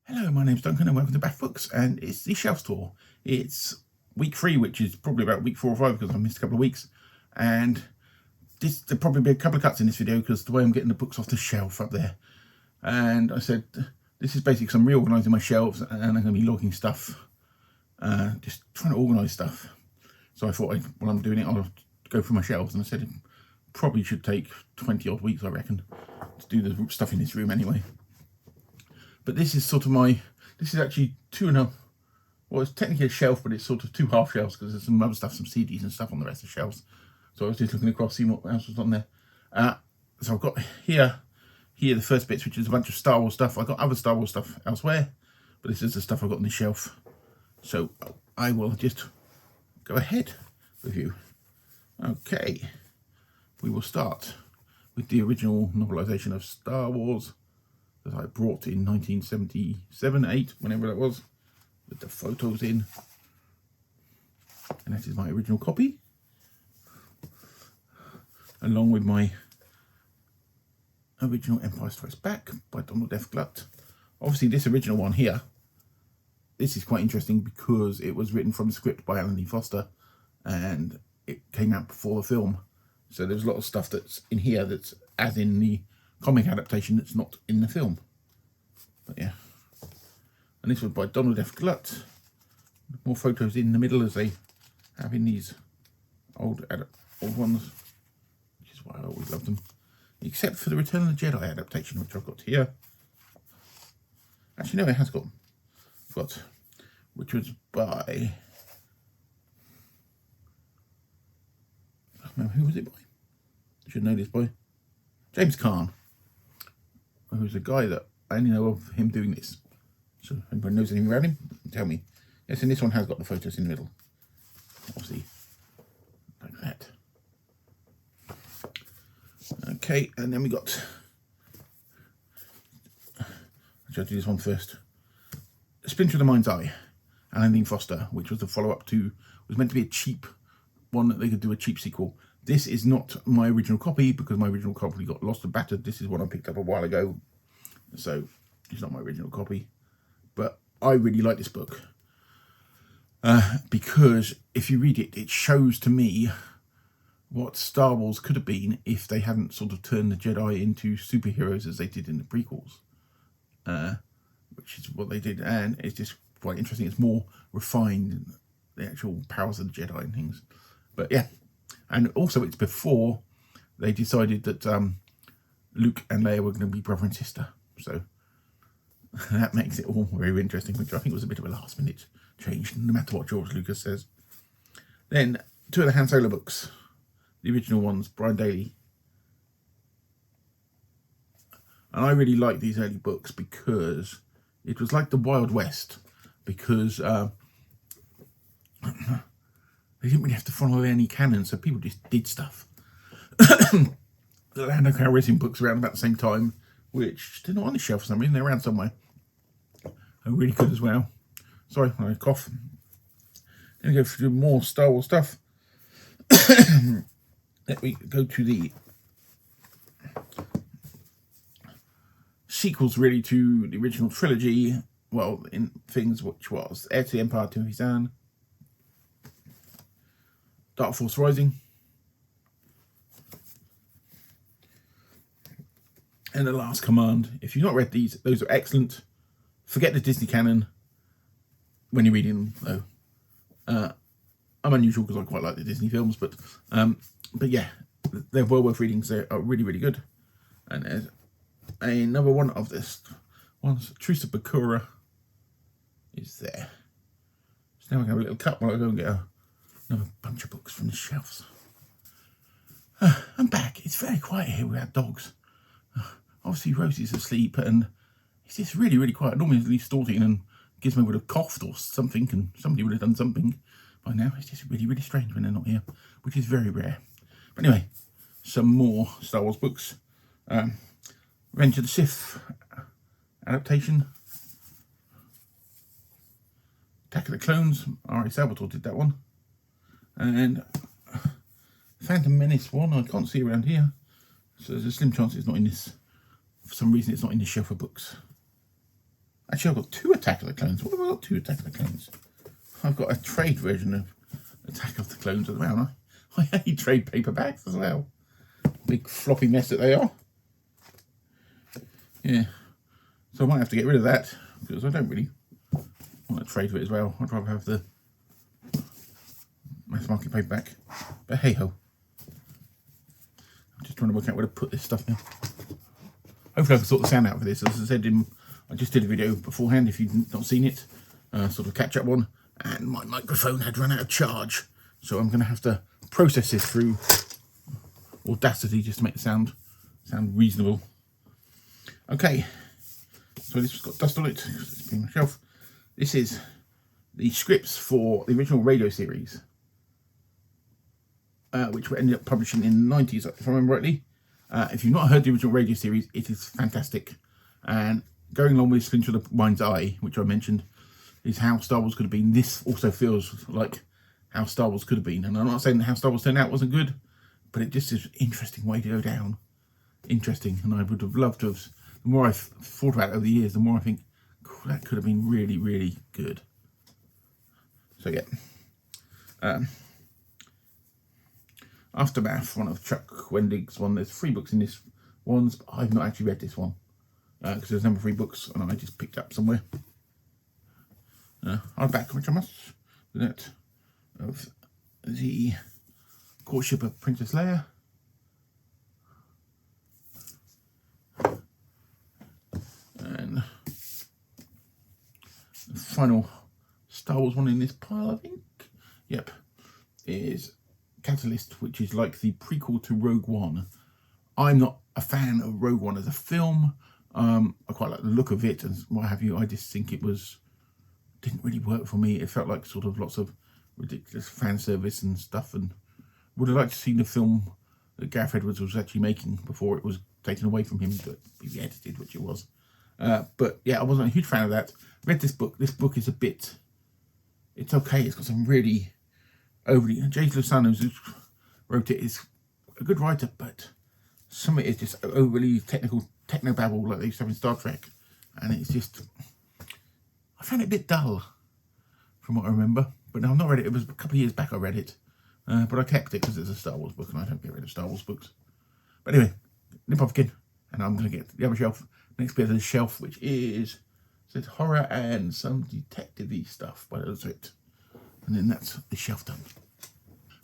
Hello, my name's Duncan and welcome to Back Books, and it's the shelf tour. It's week 3, which is probably about week 4 or 5 because I missed a couple of weeks, and there'll probably be a couple of cuts in this video because the way I'm getting the books off the shelf up there. And I said this is basically some reorganising my shelves, and I'm going to be logging stuff, just trying to organise stuff. So I thought while I'm doing it, I'll go through my shelves, and I said it probably should take 20 odd weeks, I reckon, to do the stuff in this room anyway. But this is sort of this is actually well, it's technically a shelf, but it's sort of 2 half shelves because there's some other stuff, some CDs and stuff on the rest of the shelves. So I was just looking across, seeing what else was on there. So I've got here the first bits, which is a bunch of Star Wars stuff. I've got other Star Wars stuff elsewhere, but this is the stuff I've got on the shelf. So I will just go ahead with you. Okay, we will start with the original novelisation of Star Wars that I brought in 1977, 8, whenever that was, with the photos in. And that is my original copy, along with my original Empire Strikes Back by Donald F. Glut. Obviously, this original one here, this is quite interesting because it was written from the script by Alan D. Foster, and it came out before the film. So there's a lot of stuff that's in here that's as in the comic adaptation that's not in the film. But yeah, and this was by Donald F. Glut. More photos in the middle as they have in these old ones, which is why I always loved them, except for the Return of the Jedi adaptation, which I've got here. Actually, no, it has got, which was by, who was it by? I should know this by. James Caan, who's a guy that I only know of him doing this. So if anybody knows anything about him, tell me. Yes, and this one has got the photos in the middle. Obviously, like that. Okay, and then we got, I'll do this one first. Splinter of the Mind's Eye, Alan Dean Foster, which was the follow-up to, was meant to be a cheap one that they could do a cheap sequel. This is not my original copy because my original copy got lost and battered. This is one I picked up a while ago, so it's not my original copy. But I really like this book because if you read it, it shows to me what Star Wars could have been if they hadn't sort of turned the Jedi into superheroes as they did in the prequels, which is what they did. And it's just quite interesting. It's more refined than the actual powers of the Jedi and things. But yeah, and also it's before they decided that Luke and Leia were going to be brother and sister. So that makes it all very interesting, which I think was a bit of a last minute change, no matter what George Lucas says. Then 2 of the Han Solo books, the original ones, Brian Daley. And I really like these early books because it was like the Wild West, because they didn't really have to follow any canon, so people just did stuff. The Lando Calrissian books around about the same time, which they're not on the shelf for some reason, they're around somewhere. Are really good as well. Sorry, I cough. Then we go through more Star Wars stuff. Let me go to the sequels, really, to the original trilogy. Well, in things which was Heir to the Empire, Timothy Zahn, Dark Force Rising, and The Last Command. If you've not read these, those are excellent. Forget the Disney canon when you're reading them, though. I'm unusual because I quite like the Disney films, but yeah, they're well worth reading. So they are really, really good. And there's another one of this one's Truce of Bakura is there. So now we can have a little cut while I go and get another bunch of books from the shelves. I'm back. It's very quiet here without dogs. Obviously Rosie's asleep and it's just really, really quiet. Normally at least Stalting and Gizmo would have coughed or something and somebody would have done something by now. It's just really, really strange when they're not here, which is very rare. But anyway, some more Star Wars books. Revenge of the Sith adaptation. Attack of the Clones. R.A. Salvatore did that one. And Phantom Menace one I can't see around here. So there's a slim chance it's not in this. For some reason it's not in the shelf of books. Actually, I've got 2 Attack of the Clones. What have I got 2 Attack of the Clones? I've got a trade version of Attack of the Clones as well. I hate trade paperbacks as well. Big floppy mess that they are. Yeah. So I might have to get rid of that because I don't really want to trade for it as well. I'd rather have the mass market paperback. But hey ho. I'm just trying to work out where to put this stuff now. Hopefully I can sort the sound out for this. As I said, I just did a video beforehand if you've not seen it. Sort of catch up one. And my microphone had run out of charge. So I'm going to have to process this through Audacity just to make the sound reasonable. Okay. So this has got dust on it because it's been on the shelf. This is the scripts for the original radio series, which we ended up publishing in the 90s, if I remember rightly. If you've not heard the original radio series, it is fantastic. And going along with Splinter of the Mind's Eye, which I mentioned, is how Star Wars could have been. This also feels like how Star Wars could have been. And I'm not saying that how Star Wars turned out wasn't good, but it just is an interesting way to go down. Interesting. And I would have loved to have, the more I've thought about it over the years, the more I think, cool, that could have been really, really good. So yeah. Aftermath, one of Chuck Wendig's one. There's 3 books in this one, but I've not actually read this one because there's number 3 books and I just picked up somewhere. Hardback, which I must do that, of the Courtship of Princess Leia. And the final Star Wars one in this pile, I think. Yep, is Catalyst, which is like the prequel to Rogue One. I'm not a fan of Rogue One as a film. I quite like the look of it and what have you. I just think it didn't really work for me. It felt like sort of lots of ridiculous fan service and stuff, and would have liked to see the film that Gareth Edwards was actually making before it was taken away from him to be edited, which it was. But yeah, I wasn't a huge fan of that. Read this book. This book is it's okay. It's got some really overly, Jay Lozano, who wrote it, is a good writer, but some of it is just overly technobabble like they used to have in Star Trek, and it's just, I found it a bit dull from what I remember. But no, I've not read it. It was a couple of years back I read it, but I kept it because it's a Star Wars book and I don't get rid of Star Wars books. But anyway, nip off again, and I'm going to get the other shelf, next bit of the shelf, which is, says horror and some detective-y stuff by the looks of it. And then that's the shelf done.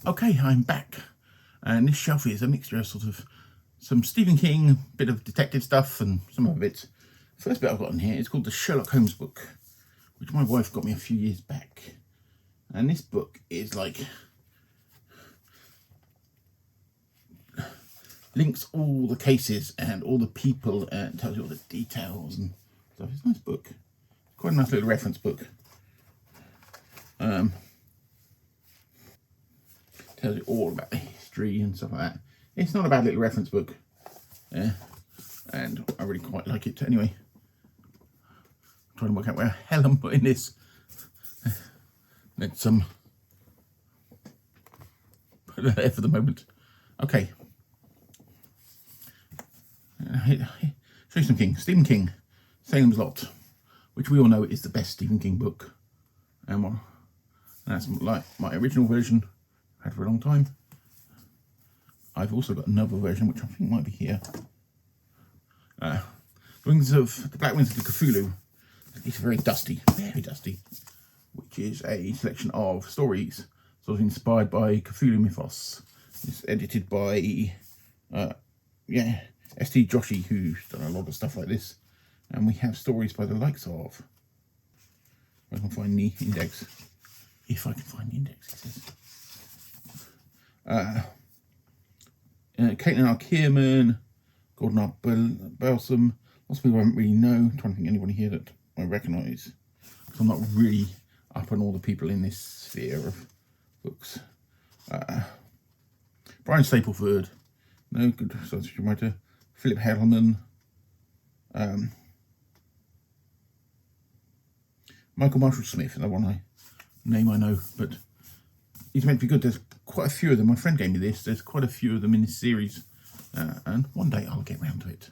Okay, I'm back. And this shelf is a mixture of sort of some Stephen King, bit of detective stuff, and some other bits. First bit I've got in here is called the Sherlock Holmes book, which my wife got me a few years back. And this book is like, links all the cases and all the people and tells you all the details and stuff. It's a nice book. Quite a nice little reference book. Tells you all about the history and stuff like that. It's not a bad little reference book. Yeah. And I really quite like it. Anyway, I'm trying to work out where the hell I'm putting this. Let's put it there for the moment. Okay. Show you some King. Stephen King, Salem's Lot, which we all know is the best Stephen King book. And that's like my original version. I've had for a long time. I've also got another version, which I think might be here. The Black Wings of the Cthulhu. It's very dusty, which is a selection of stories sort of inspired by Cthulhu mythos. It's edited by S.T. Joshi, who's done a lot of stuff like this. And we have stories by the likes of, if I can find the index. If I can find the index, it says. Caitlin R. Kierman, Gordon R. Balsam. Lots of people I don't really know. I'm trying to think of anybody here that I recognise, because I'm not really up on all the people in this sphere of books. Brian Stapleford, no good science fiction writer. Philip Hellman. Michael Marshall Smith, another one name I know, but he's meant to be good. There's quite a few of them. My friend gave me this. There's quite a few of them in this series, and one day I'll get round to it.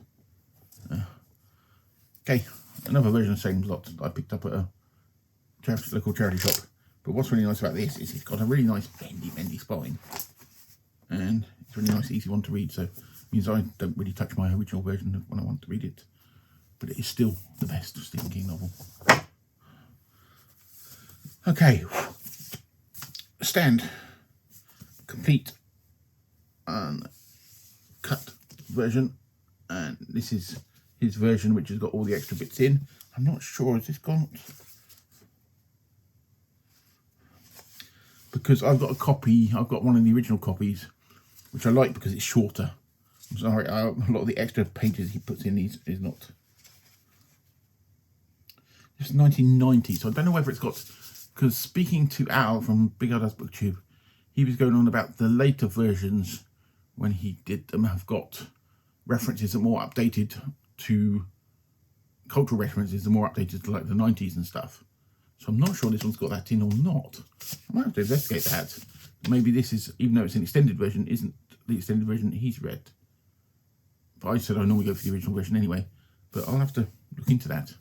Okay, another version of Salem's Lot that I picked up at a local charity shop. But what's really nice about this is it's got a really nice bendy spine, and it's a really nice, easy one to read. So it means I don't really touch my original version when I want to read it, but it is still the best Stephen King novel. Okay, Stand, complete uncut version, and this is his version, which has got all the extra bits in. I'm not sure, has this got, because I've got a copy, I've got one of the original copies, which I like because it's shorter. I'm sorry, a lot of the extra pages he puts in is not. It's 1990, so I don't know whether it's got, because speaking to Al from Big Al Does Booktube, he was going on about the later versions when he did them have got references that are more updated to, cultural references are more updated to like the 90s and stuff. So I'm not sure this one's got that in or not. I might have to investigate that. Maybe this is, even though it's an extended version, isn't the extended version he's read. But I said I normally go for the original version anyway. But I'll have to look into that.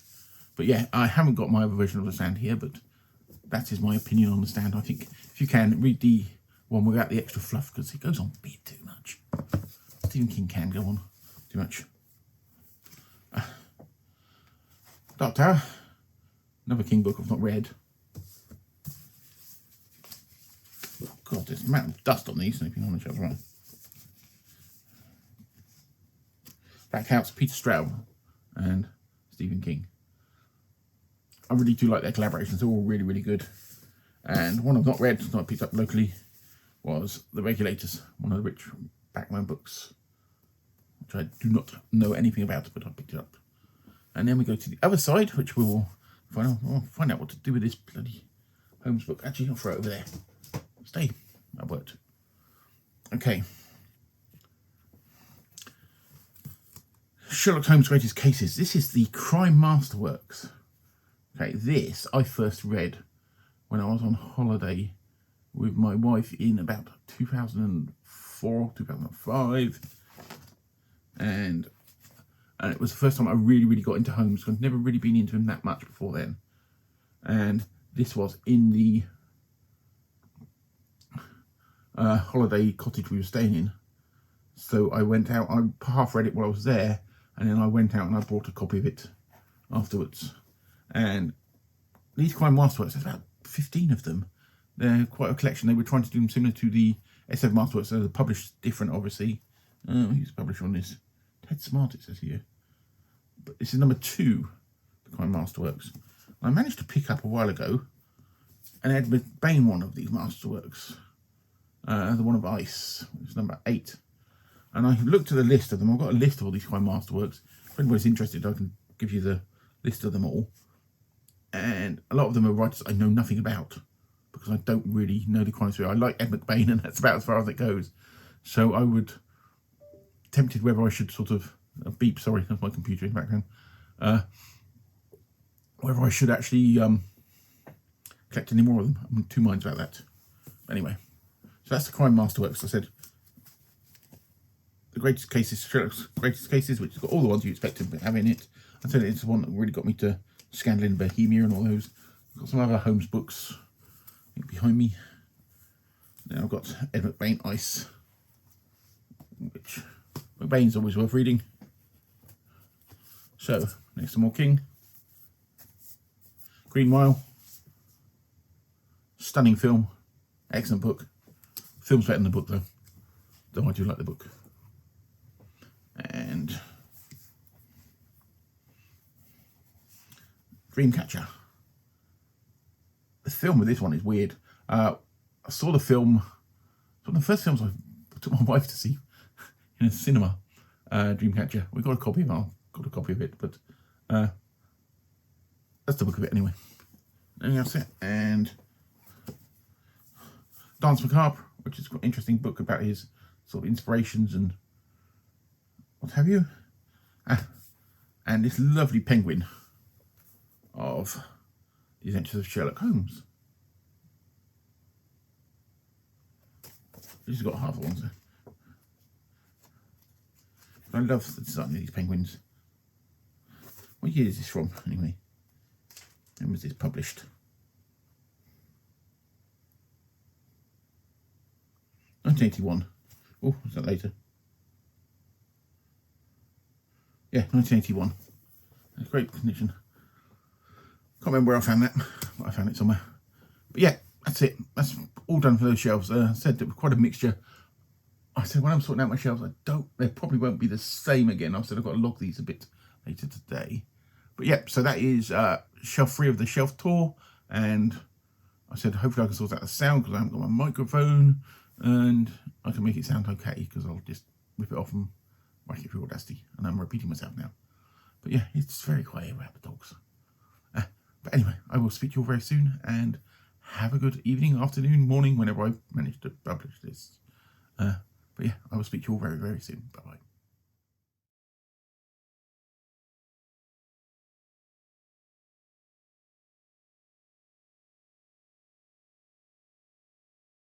But yeah, I haven't got my other version of The Stand here, but that is my opinion on The Stand. I think if you can, read the one without the extra fluff, because it goes on a bit too much. Stephen King can go on too much. Dark Tower, another King book I've not read. Oh God, there's a amount of dust on these, sleeping on the shelves, right? Black House, Peter Straub and Stephen King. I really do like their collaborations. They're all really, really good. And one I've not read, that I picked up locally, was The Regulators, one of the Rich Backman books, which I do not know anything about, but I picked it up. And then we go to the other side, which we will find out what to do with this bloody Holmes book. Actually, I'll throw it over there. Stay. That worked. Okay. Sherlock Holmes' Greatest Cases. This is the Crime Masterworks. Okay, this I first read when I was on holiday with my wife in about 2004, 2005. And it was the first time I really got into Holmes. I've never really been into him that much before then. And this was in the holiday cottage we were staying in. So I went out, I half read it while I was there, and then I went out and I bought a copy of it afterwards. And these Crime Masterworks, there's about 15 of them. They're quite a collection. They were trying to do them similar to the SF Masterworks, so they're published different, obviously. Who's published on this? Ted Smart, it says here. But this is number 2, the Crime Masterworks. I managed to pick up a while ago an Ed McBain one of these Masterworks. The one of Ice, which is number 8. And I looked at the list of them. I've got a list of all these Crime Masterworks. If anybody's interested, I can give you the list of them all. And a lot of them are writers I know nothing about, because I don't really know the crime story. I like Ed McBain, and that's about as far as it goes. So I would, tempted whether I should sort of, beep, sorry, that's my computer in the background, whether I should actually collect any more of them. I'm in two minds about that. Anyway, so that's the Crime Masterworks. I said the Greatest Cases, Sherlock's Greatest Cases, which has got all the ones you expect to have in it. I said it's the one that really got me to Scandal in Bohemia and all those. I've got some other Holmes books, I think, behind me. Now I've got Ed McBain Ice, which McBain's always worth reading. So, next to more King. Green Mile. Stunning film. Excellent book. Film's better than the book though. Though I do like the book. And Dreamcatcher. The film with this one is weird. I saw the film, it's one of the first films I took my wife to see in a cinema. Dreamcatcher. We got a copy of it. I got a copy of it, but that's the book of it anyway. And that's it. And Danse Macabre, which is quite an interesting book about his sort of inspirations and what have you. And this lovely penguin of The Adventures of Sherlock Holmes. This has got half of ones there. I love the design of these penguins. What year is this from, anyway? When was this published? 1981. Oh, was that later? Yeah, 1981. Great condition. Can't remember where I found that, but I found it somewhere. But yeah, that's it. That's all done for those shelves. I said there was quite a mixture. I said when I'm sorting out my shelves, they probably won't be the same again. I said I've got to log these a bit later today. But yeah, so that is shelf 3 of the shelf tour. And I said hopefully I can sort out the sound because I haven't got my microphone. And I can make it sound okay because I'll just rip it off and whack it through Audacity. And I'm repeating myself now. But yeah, it's very quiet around the dogs. But anyway, I will speak to you all very soon. And have a good evening, afternoon, morning, whenever I manage to publish this. But yeah, I will speak to you all very, very soon. Bye-bye.